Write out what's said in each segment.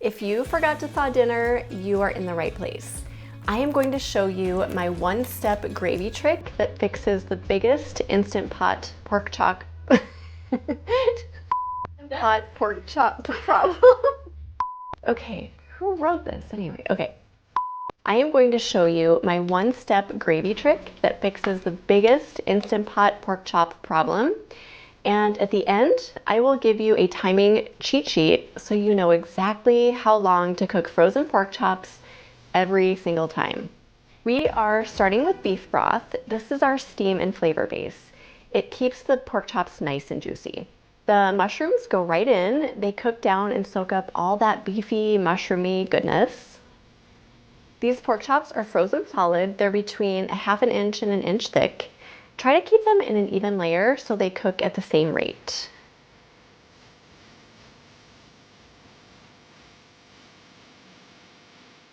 If you forgot to thaw dinner, you are in the right place. I am going to show you my one-step gravy trick that fixes the biggest Instant Pot pork chop problem. Okay, who wrote this anyway? Okay. I am going to show you my one-step gravy trick that fixes the biggest Instant Pot pork chop problem. And at the end, I will give you a timing cheat sheet so you know exactly how long to cook frozen pork chops every single time. We are starting with beef broth. This is our steam and flavor base. It keeps the pork chops nice and juicy. The mushrooms go right in. They cook down and soak up all that beefy, mushroomy goodness. These pork chops are frozen solid. They're between a ½ inch and an inch thick. Try to keep them in an even layer so they cook at the same rate.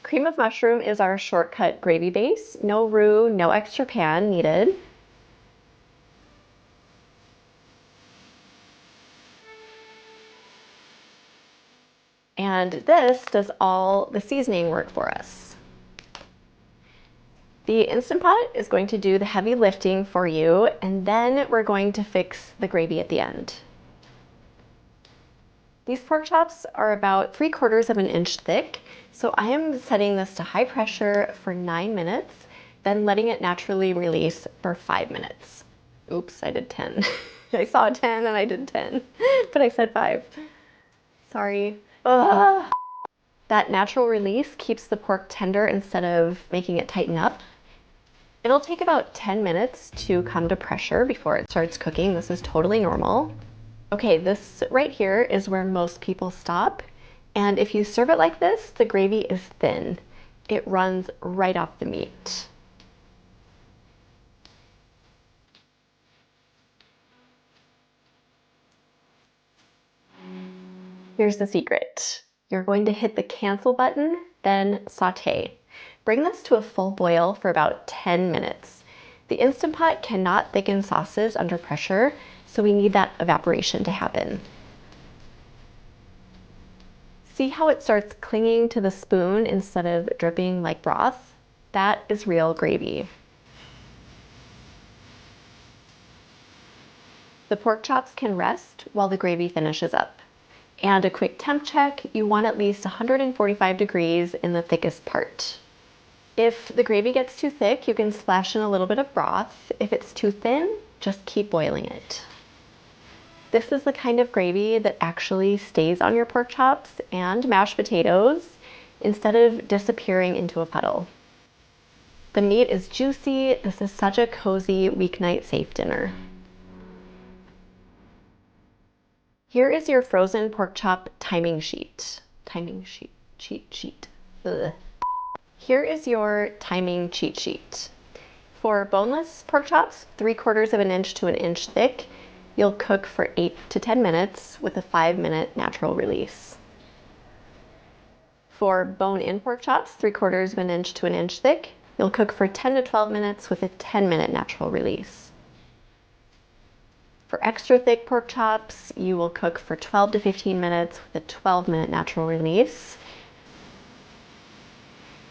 Cream of mushroom is our shortcut gravy base. No roux, no extra pan needed. And this does all the seasoning work for us. The Instant Pot is going to do the heavy lifting for you, and then we're going to fix the gravy at the end. These pork chops are about 3/4 of an inch thick, so I am setting this to high pressure for 9 minutes, then letting it naturally release for 5 minutes. Oops, I did 10. I saw 10 and I did 10, but I said 5. Sorry. Ugh. That natural release keeps the pork tender instead of making it tighten up. It'll take about 10 minutes to come to pressure before it starts cooking. This is totally normal. Okay, this right here is where most people stop. And if you serve it like this, the gravy is thin. It runs right off the meat. Here's the secret. You're going to hit the cancel button, then sauté. Bring this to a full boil for about 10 minutes. The Instant Pot cannot thicken sauces under pressure, so we need that evaporation to happen. See how it starts clinging to the spoon instead of dripping like broth? That is real gravy. The pork chops can rest while the gravy finishes up. And a quick temp check, you want at least 145 degrees in the thickest part. If the gravy gets too thick, you can splash in a little bit of broth. If it's too thin, just keep boiling it. This is the kind of gravy that actually stays on your pork chops and mashed potatoes instead of disappearing into a puddle. The meat is juicy. This is such a cozy weeknight safe dinner. Here is your frozen pork chop timing sheet. Cheat sheet. Ugh. Here is your timing cheat sheet. For boneless pork chops, 3/4 of an inch to an inch thick, you'll cook for 8 to 10 minutes with a 5-minute natural release. For bone-in pork chops, 3/4 of an inch to an inch thick, you'll cook for 10 to 12 minutes with a 10-minute natural release. For extra thick pork chops, you will cook for 12 to 15 minutes with a 12-minute natural release.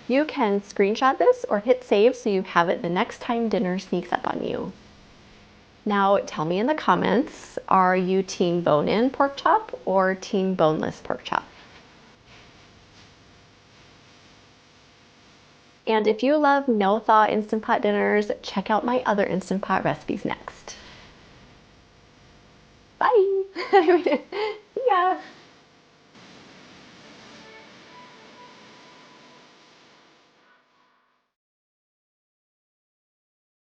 You can screenshot this or hit save so you have it the next time dinner sneaks up on you. Now tell me in the comments, are you team bone-in pork chop or team boneless pork chop? And if you love no-thaw Instant Pot dinners, check out my other Instant Pot recipes next. Bye! Yeah.